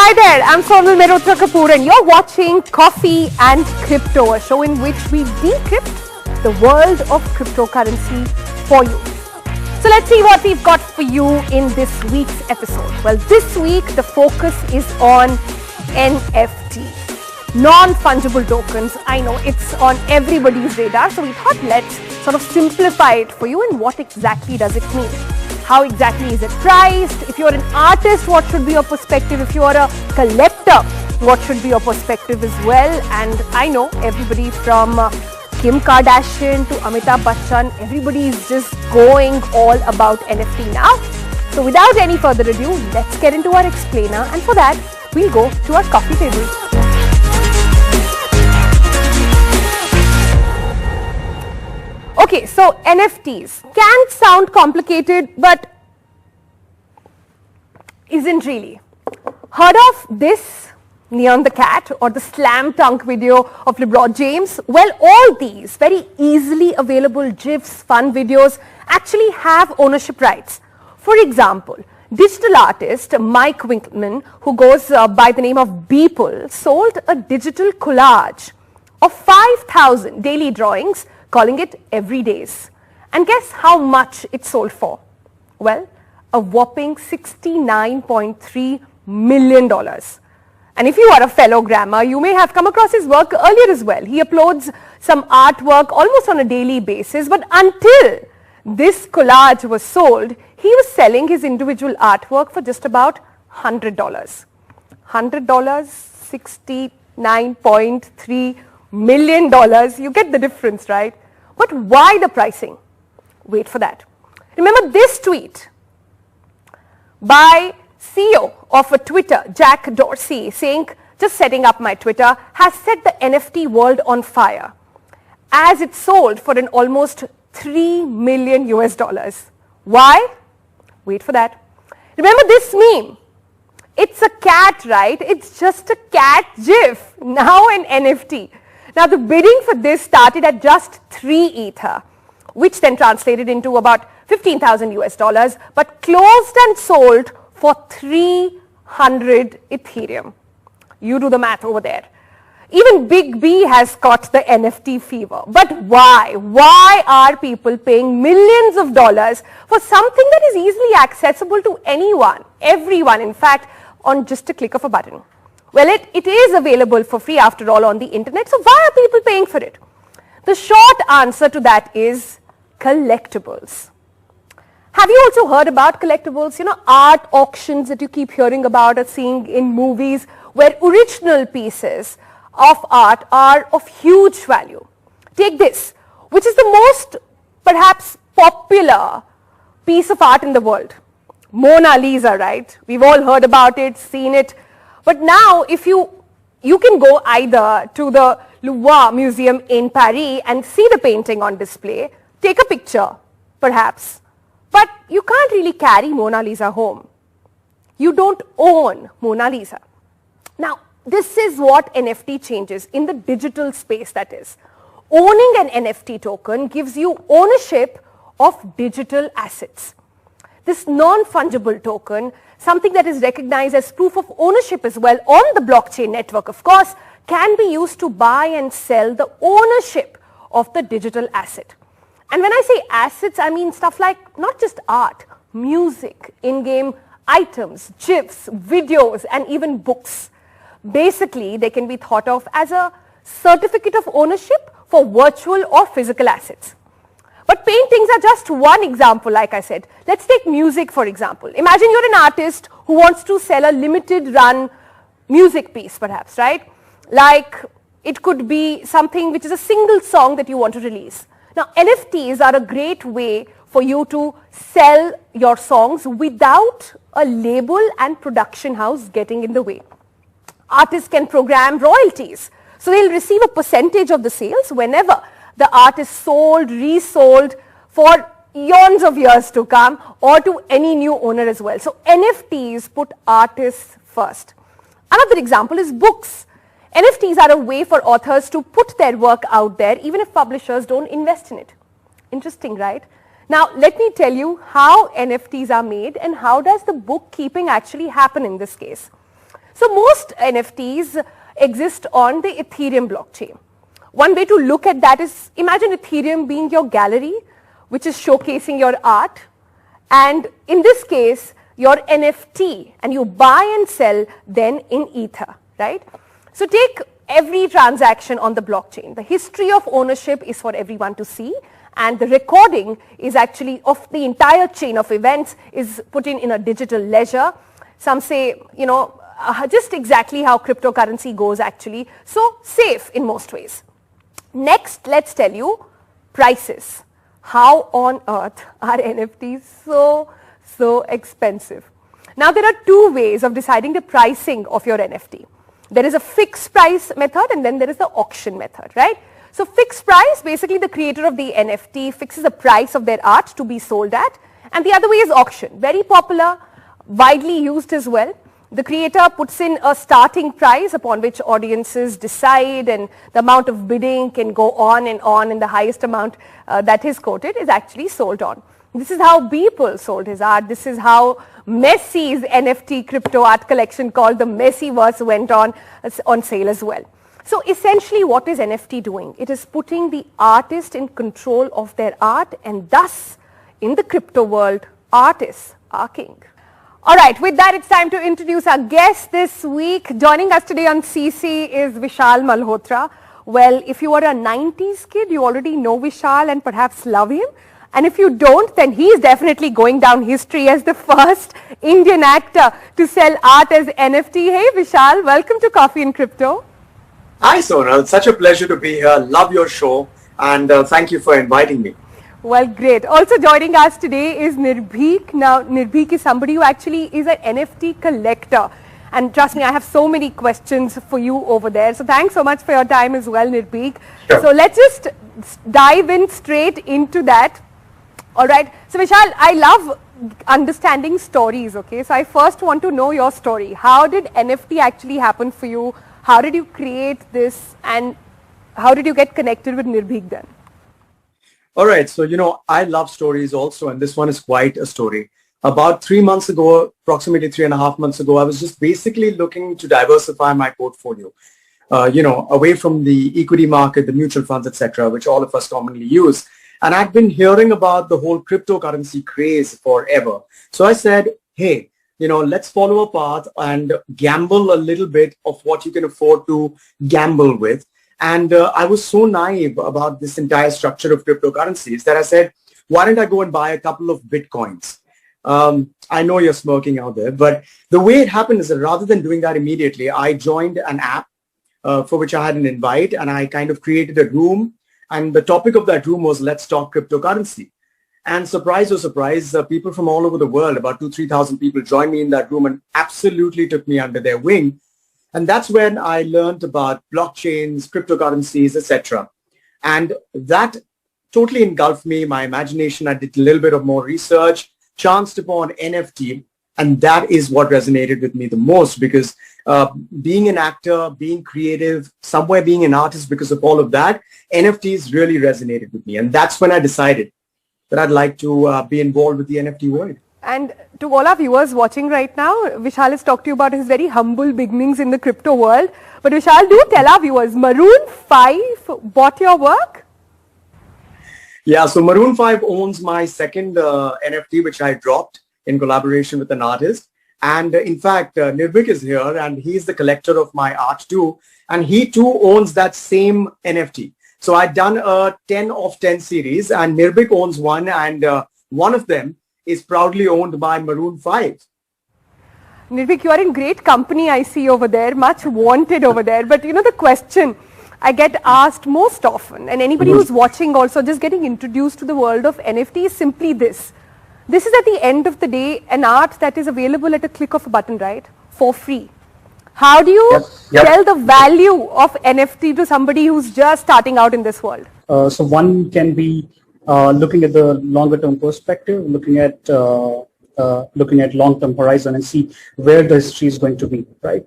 Hi there, I'm Sonal Mehrotra Kapoor and you're watching Coffee and Crypto, a show in which we decrypt the world of cryptocurrency for you. So let's see what we've got for you in this week's episode. Well, this week the focus is on NFT, non-fungible tokens. I know it's on everybody's radar, so we thought let's sort of simplify it for you and what exactly does it mean. How exactly is it priced? If you're an artist, what should be your perspective? If you're a collector, what should be your perspective as well? And I know everybody from Kim Kardashian to Amitabh Bachchan, everybody is just going all about NFT now. So without any further ado, let's get into our explainer, and for that, we'll go to our coffee table. Okay, so NFTs can sound complicated, but isn't really. Heard of this Neon the Cat or the slam dunk video of LeBron James? Well, all these very easily available GIFs, fun videos actually have ownership rights. For example, digital artist Mike Winkleman, who goes by the name of Beeple, sold a digital collage of 5,000 daily drawings, calling it Everydays. And guess how much it sold for? Well, a whopping $69.3 million. And if you are a fellow grammer, you may have come across his work earlier as well. He uploads some artwork almost on a daily basis, but until this collage was sold, he was selling his individual artwork for just about $100. $100, $69.3 million. You get the difference, right? But why the pricing? Wait for that. Remember this tweet by CEO of a Twitter, Jack Dorsey, saying, just setting up my Twitter, has set the NFT world on fire as it sold for an almost $3 million US. Why? Wait for that. Remember this meme? It's a cat, right? It's just a cat GIF, now an NFT. Now the bidding for this started at just 3 Ether, which then translated into about 15,000 US, but closed and sold for 300 Ethereum. You do the math over there. Even Big B has caught the NFT fever. But why? Why are people paying millions of dollars for something that is easily accessible to anyone, everyone, in fact, on just a click of a button? Well, it is available for free after all on the internet, so why are people paying for it? The short answer to that is collectibles. Have you also heard about collectibles? You know, art auctions that you keep hearing about or seeing in movies where original pieces of art are of huge value. Take this, which is the most perhaps popular piece of art in the world. Mona Lisa, right? We've all heard about it, seen it. But now, if you can go either to the Louvre Museum in Paris and see the painting on display, take a picture, perhaps, but you can't really carry Mona Lisa home. You don't own Mona Lisa. Now, this is what NFT changes in the digital space, that is. Owning an NFT token gives you ownership of digital assets. This non-fungible token, something that is recognized as proof of ownership as well on the blockchain network, of course, can be used to buy and sell the ownership of the digital asset. And when I say assets, I mean stuff like not just art, music, in-game items, GIFs, videos, and even books. Basically, they can be thought of as a certificate of ownership for virtual or physical assets. But paintings are just one example, like I said. Let's take music, for example. Imagine you're an artist who wants to sell a limited run music piece, perhaps, right? Like it could be something which is a single song that you want to release. Now, NFTs are a great way for you to sell your songs without a label and production house getting in the way. Artists can program royalties. So they'll receive a percentage of the sales whenever the art is sold, resold for eons of years to come, or to any new owner as well. So NFTs put artists first. Another example is books. NFTs are a way for authors to put their work out there even if publishers don't invest in it. Interesting, right? Now, let me tell you how NFTs are made and how does the bookkeeping actually happen in this case. So most NFTs exist on the Ethereum blockchain. One way to look at that is, imagine Ethereum being your gallery, which is showcasing your art. And in this case, your NFT, and you buy and sell then in Ether, right? So take every transaction on the blockchain. The history of ownership is for everyone to see, and the recording is actually of the entire chain of events is put in a digital ledger. Some say, just exactly how cryptocurrency goes actually. So safe in most ways. Next, let's tell you prices. How on earth are NFTs so expensive? Now, there are two ways of deciding the pricing of your NFT. There is a fixed price method and then there is the auction method, right? So fixed price, basically the creator of the NFT fixes the price of their art to be sold at, and the other way is auction. Very popular, widely used as well. The creator puts in a starting price upon which audiences decide, and the amount of bidding can go on, and the highest amount that is quoted is actually sold on. This is how Beeple sold his art. This is how Messi's NFT crypto art collection called the Messiverse went on sale as well. So essentially what is NFT doing? It is putting the artist in control of their art, and thus in the crypto world, artists are king. All right, with that, it's time to introduce our guest this week. Joining us today on CC is Vishal Mehrotra. Well, if you are a 90s kid, you already know Vishal and perhaps love him. And if you don't, then he's definitely going down history as the first Indian actor to sell art as NFT. Hey, Vishal, welcome to Coffee and Crypto. Hi, Sonal. It's such a pleasure to be here. Love your show, and thank you for inviting me. Well, great. Also joining us today is Nirbhik. Now, Nirbhik is somebody who actually is an NFT collector. And trust me, I have so many questions for you over there. So thanks so much for your time as well, Nirbhik. Sure. So let's just dive in straight into that. All right. So Vishal, I love understanding stories, okay? So I first want to know your story. How did NFT actually happen for you? How did you create this? And how did you get connected with Nirbhik then? All right. So, I love stories also, and this one is quite a story. About 3 months ago, approximately 3.5 months ago, I was just basically looking to diversify my portfolio, away from the equity market, the mutual funds, etc., which all of us commonly use. And I've been hearing about the whole cryptocurrency craze forever. So I said, hey, let's follow a path and gamble a little bit of what you can afford to gamble with. And I was so naive about this entire structure of cryptocurrencies that I said, why don't I go and buy a couple of Bitcoins? I know you're smirking out there, but the way it happened is that rather than doing that immediately, I joined an app for which I had an invite, and I kind of created a room. And the topic of that room was, let's talk cryptocurrency. And surprise or surprise, people from all over the world, about 2,000-3,000 people joined me in that room and absolutely took me under their wing. And that's when I learned about blockchains, cryptocurrencies, etc. And that totally engulfed me, my imagination. I did a little bit of more research, chanced upon NFT, and that is what resonated with me the most, because being an actor, being creative, somewhere being an artist, because of all of that, NFTs really resonated with me. And that's when I decided that I'd like to be involved with the NFT world. And to all our viewers watching right now, Vishal has talked to you about his very humble beginnings in the crypto world. But Vishal, do tell our viewers, Maroon 5 bought your work? Yeah, so Maroon 5 owns my second NFT, which I dropped in collaboration with an artist. And in fact, Nirbhik is here, and he's the collector of my art too. And he too owns that same NFT. So I'd done a 10 of 10 series, and Nirbhik owns one, and one of them is proudly owned by Maroon 5. Nirbhik, you are in great company, I see over there, much wanted over there. But the question I get asked most often, and anybody who's watching also just getting introduced to the world of NFT, is simply this. This is at the end of the day an art that is available at a click of a button, right? For free. How do you tell the value of NFT to somebody who's just starting out in this world? So one can be looking at the longer term perspective, looking at long-term horizon and see where the history is going to be, right?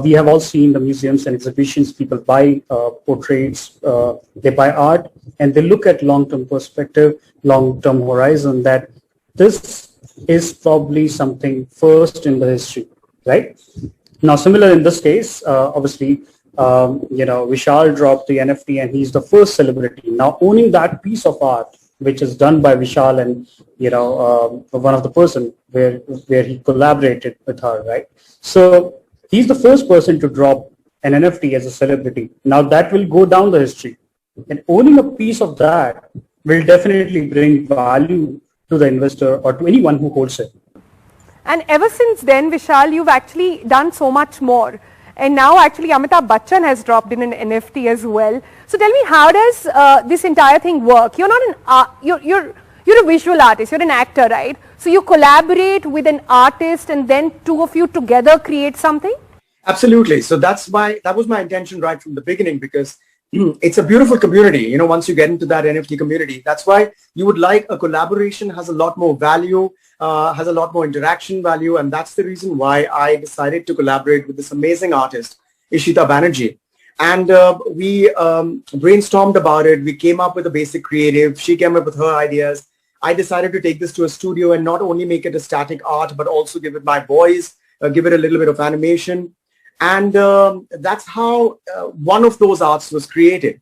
We have all seen the museums and exhibitions, people buy portraits, they buy art, and they look at long-term perspective, long-term horizon, that this is probably something first in the history, right? Now, similar in this case, obviously, Vishal dropped the NFT and he's the first celebrity. Now, owning that piece of art, which is done by Vishal and, one of the person where he collaborated with her, right? So he's the first person to drop an NFT as a celebrity. Now that will go down the history. And owning a piece of that will definitely bring value to the investor or to anyone who holds it. And ever since then, Vishal, you've actually done so much more. And now actually Amitabh Bachchan has dropped in an NFT as well. So tell me, how does this entire thing work? You're not you're a visual artist, you're an actor, right? So you collaborate with an artist and then two of you together create something? Absolutely. So that was my intention right from the beginning, because it's a beautiful community. Once you get into that NFT community, that's why you would like a collaboration has a lot more value, has a lot more interaction value. And that's the reason why I decided to collaborate with this amazing artist, Ishita Banerjee. And we brainstormed about it. We came up with a basic creative. She came up with her ideas. I decided to take this to a studio and not only make it a static art, but also give it my voice, give it a little bit of animation. And that's how one of those arts was created.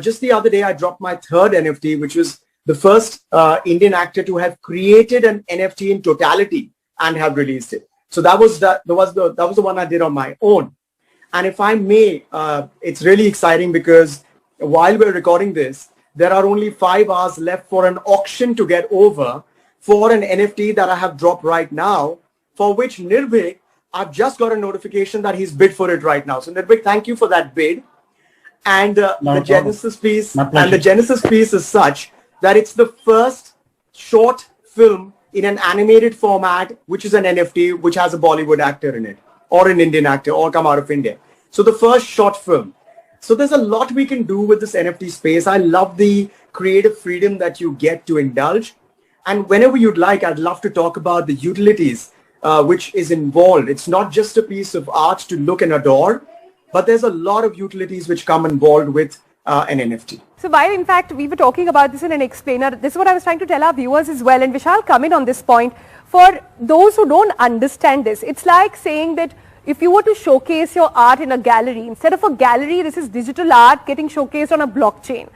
Just the other day, I dropped my third NFT, which was the first Indian actor to have created an NFT in totality and have released it. So that was the one I did on my own. And if I may, it's really exciting because while we're recording this, there are only 5 hours left for an auction to get over for an NFT that I have dropped right now, for which Nirbhik, I've just got a notification that he's bid for it right now. So Nirbhik, thank you for that bid. And the Genesis piece is such that it's the first short film in an animated format, which is an NFT, which has a Bollywood actor in it, or an Indian actor, or come out of India. So the first short film. So there's a lot we can do with this NFT space. I love the creative freedom that you get to indulge. And whenever you'd like, I'd love to talk about the utilities which is involved. It's not just a piece of art to look and adore, but there's a lot of utilities which come involved with an NFT. So while in fact we were talking about this in an explainer, this is what I was trying to tell our viewers as well, and Vishal come in on this point. For those who don't understand this, it's like saying that if you were to showcase your art in a gallery, instead of a gallery, this is digital art getting showcased on a blockchain.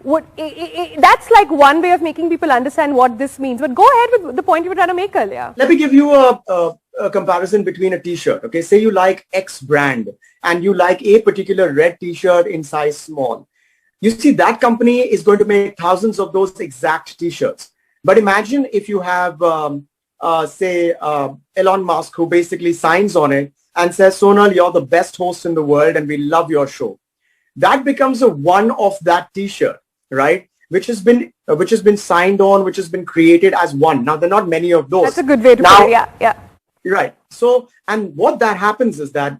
That's like one way of making people understand what this means. But go ahead with the point you were trying to make earlier. Let me give you a comparison between a t-shirt. Okay, say you like X brand and you like a particular red t-shirt in size small. You see, that company is going to make thousands of those exact t-shirts. But imagine if you have, say, Elon Musk, who basically signs on it and says, Sonal, you're the best host in the world and we love your show. That becomes a one of that t-shirt, right? Which has been signed on, which has been created as one. Now, there are not many of those. That's a good way to put it, yeah. Right. So, and what that happens is that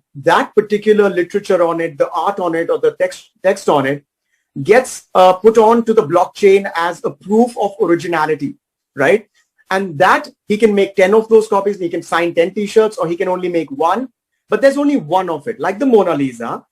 particular literature on it, the art on it, or the text on it gets put on to the blockchain as a proof of originality, right? And that he can make 10 of those copies, he can sign 10 t-shirts, or he can only make one, but there's only one of it. Like the Mona Lisa,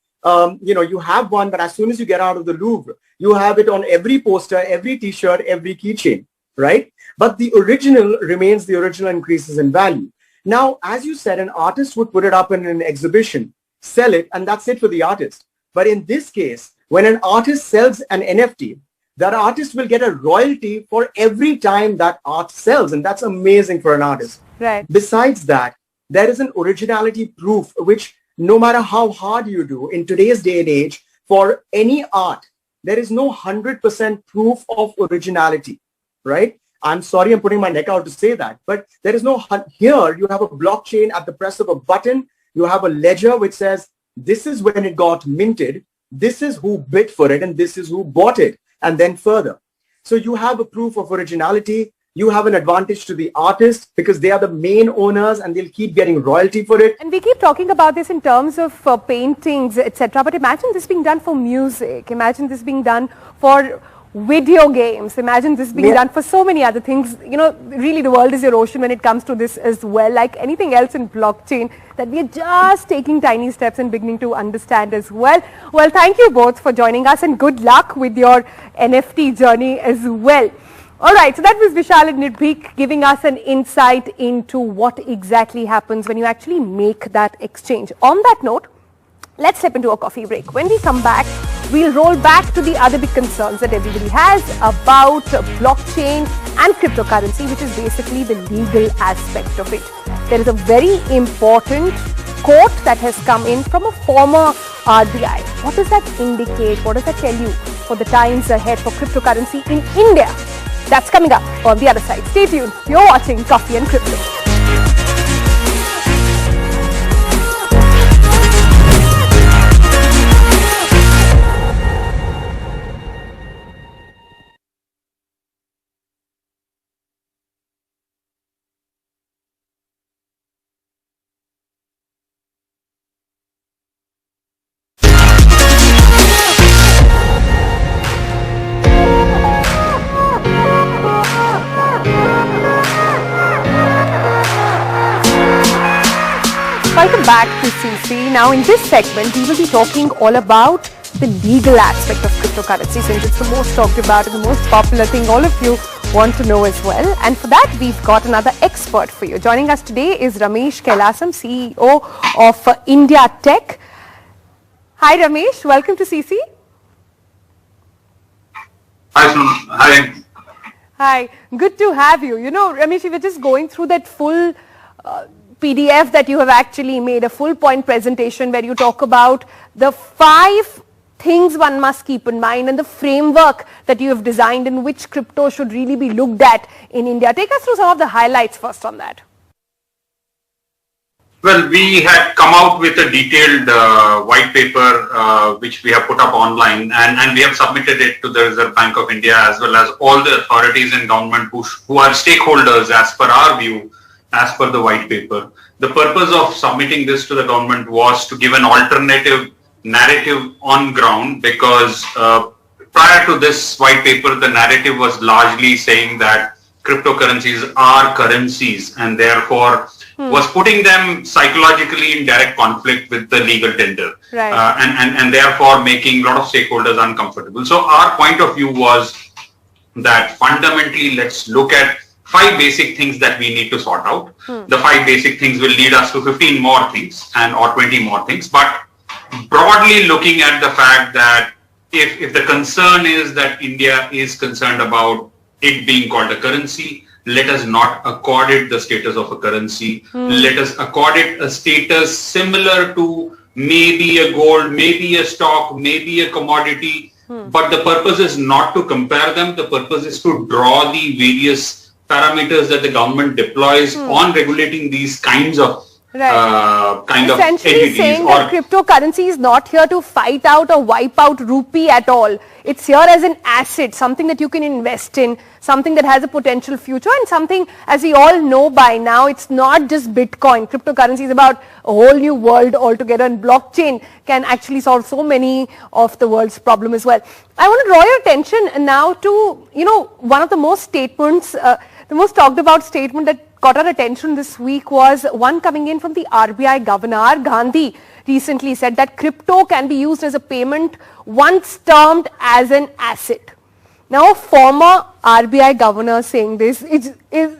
you have one, but as soon as you get out of the Louvre, you have it on every poster, every t-shirt, every keychain, right? But the original remains the original, increases in value. Now, as you said, an artist would put it up in an exhibition, sell it, and that's it for the artist. But in this case, when an artist sells an NFT, that artist will get a royalty for every time that art sells, and that's amazing for an artist. Right. Besides that, there is an originality proof, which no matter how hard you do in today's day and age, for any art, there is no 100% proof of originality, right? I'm sorry, I'm putting my neck out to say that, but there is no, here you have a blockchain at the press of a button, you have a ledger which says, this is when it got minted, this is who bid for it, and this is who bought it, and then further. So you have a proof of originality, you have an advantage to the artist because they are the main owners and they'll keep getting royalty for it. And we keep talking about this in terms of paintings, etc. But imagine this being done for music, imagine this being done for video games, imagine this being done for so many other things. You know, really the world is your ocean when it comes to this as well, like anything else in blockchain that we are just taking tiny steps and beginning to understand as well. Well, thank you both for joining us and good luck with your NFT journey as well. All right, so that was Vishal and Nirbhik giving us an insight into what exactly happens when you actually make that exchange. On that note, let's step into a coffee break. When we come back, we'll roll back to the other big concerns that everybody has about blockchain and cryptocurrency, which is basically the legal aspect of it. There is a very important quote that has come in from a former RBI. What does that indicate? What does that tell you for the times ahead for cryptocurrency in India? That's coming up on the other side. Stay tuned. You're watching Coffee and Crypto. Welcome back to CC. Now in this segment, we will be talking all about the legal aspect of cryptocurrency, since it's the most talked about and the most popular thing all of you want to know as well. And for that, we've got another expert for you. Joining us today is Ramesh Kailasam, CEO of India Tech. Hi Ramesh, welcome to CC. Hi Sonal. Hi. Hi, good to have you. You know, Ramesh, we were just going through that full PDF that you have actually made, a full point presentation where you talk about the 5 things one must keep in mind and the framework that you have designed in which crypto should really be looked at in India. Take us through some of the highlights first on that. Well, we had come out with a detailed white paper which we have put up online, and we have submitted it to the Reserve Bank of India as well as all the authorities in government who are stakeholders as per our view, as per the white paper. The purpose of submitting this to the government was to give an alternative narrative on ground, because prior to this white paper, the narrative was largely saying that cryptocurrencies are currencies and therefore was putting them psychologically in direct conflict with the legal tender, right. and therefore making a lot of stakeholders uncomfortable. So our point of view was that fundamentally let's look at 5 basic things that we need to sort out. The 5 basic things will lead us to 15 more things or 20 more things. But broadly looking at the fact that if the concern is that India is concerned about it being called a currency, let us not accord it the status of a currency. Let us accord it a status similar to maybe a gold, maybe a stock, maybe a commodity. But the purpose is not to compare them. The purpose is to draw the various parameters that the government deploys on regulating these kinds of Essentially entities. saying that cryptocurrency is not here to fight out or wipe out rupee at all. It's here as an asset, something that you can invest in, something that has a potential future, and something, as we all know by now, it's not just Bitcoin. Cryptocurrency is about a whole new world altogether, and blockchain can actually solve so many of the world's problems as well. I want to draw your attention now to, you know, one of the most statements, the most talked about statement that got our attention this week was one coming in from the RBI governor. Gandhi recently said that crypto can be used as a payment once termed as an asset. Now, a former RBI governor saying this is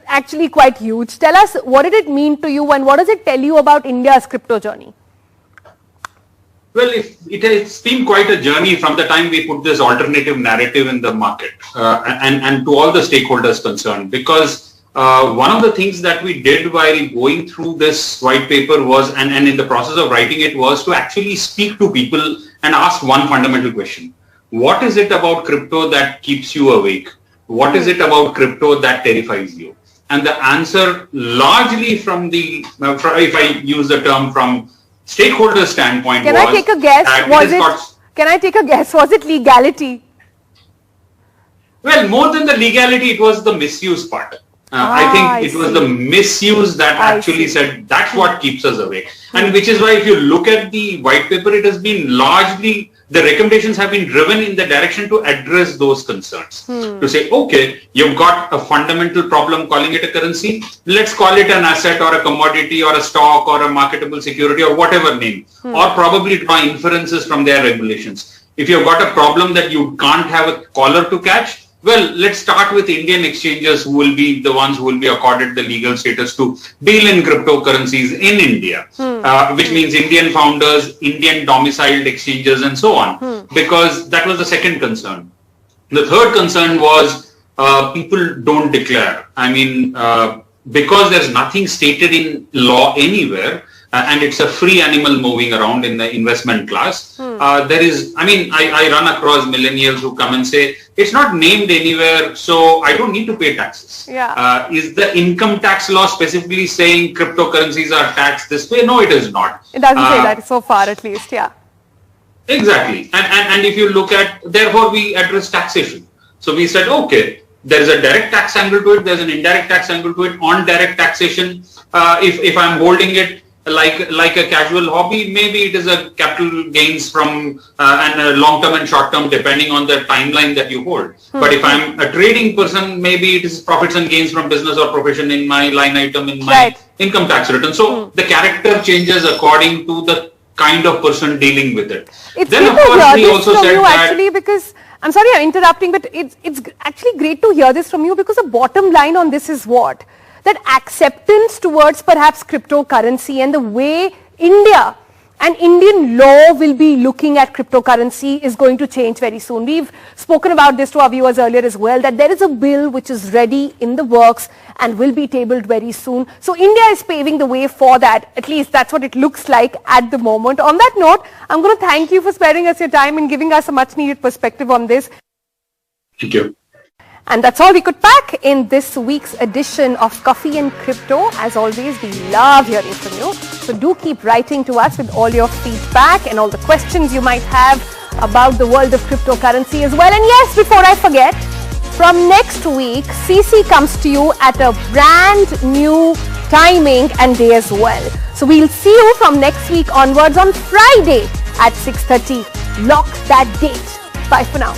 actually quite huge. Tell us, what did it mean to you and what does it tell you about India's crypto journey? Well, it has been quite a journey from the time we put this alternative narrative in the market and to all the stakeholders concerned, because one of the things that we did while going through this white paper was, and in the process of writing it, was to actually speak to people and ask one fundamental question. What is it about crypto that keeps you awake? What is it about crypto that terrifies you? And the answer largely from the, if I use the term from stakeholder standpoint, can I take a guess? Can I take a guess? Was it legality? Well, more than the legality, it was the misuse part. I think it was the misuse that actually said that's what keeps us awake. And which is why if you look at the white paper, it has been largely, the recommendations have been driven in the direction to address those concerns. To say, okay, you've got a fundamental problem calling it a currency. Let's call it an asset or a commodity or a stock or a marketable security or whatever name, or probably draw inferences from their regulations. If you've got a problem that you can't have a collar to catch, well, let's start with Indian exchanges who will be the ones who will be accorded the legal status to deal in cryptocurrencies in India, which means Indian founders, Indian domiciled exchanges and so on, because that was the second concern. The third concern was people don't declare. I mean, because there's nothing stated in law anywhere, and it's a free animal moving around in the investment class. There is, I mean, I run across millennials who come and say, it's not named anywhere, so I don't need to pay taxes. Yeah. Is the income tax law specifically saying cryptocurrencies are taxed this way? No, it is not. It doesn't say that so far, at least, yeah. Exactly. And if you look at, therefore we address taxation. So we said, okay, there is a direct tax angle to it, there's an indirect tax angle to it. On direct taxation, if I'm holding it like a casual hobby, maybe it is a capital gains from and a long term and short term depending on the timeline that you hold. But if I'm a trading person, maybe it is profits and gains from business or profession in my line item in my income tax return. So the character changes according to the kind of person dealing with it. It's then great of course to we hear also this from said you that actually, because I'm sorry I'm interrupting, but it's actually great to hear this from you, because the bottom line on this is what? That acceptance towards perhaps cryptocurrency and the way India and Indian law will be looking at cryptocurrency is going to change very soon. We've spoken about this to our viewers earlier as well, that there is a bill which is ready in the works and will be tabled very soon. So India is paving the way for that. At least that's what it looks like at the moment. On that note, I'm going to thank you for sparing us your time and giving us a much needed perspective on this. Thank you. And that's all we could pack in this week's edition of Coffee and Crypto. As always, we love hearing from you. So do keep writing to us with all your feedback and all the questions you might have about the world of cryptocurrency as well. And yes, before I forget, from next week, CC comes to you at a brand new timing and day as well. So we'll see you from next week onwards on Friday at 6:30. Lock that date. Bye for now.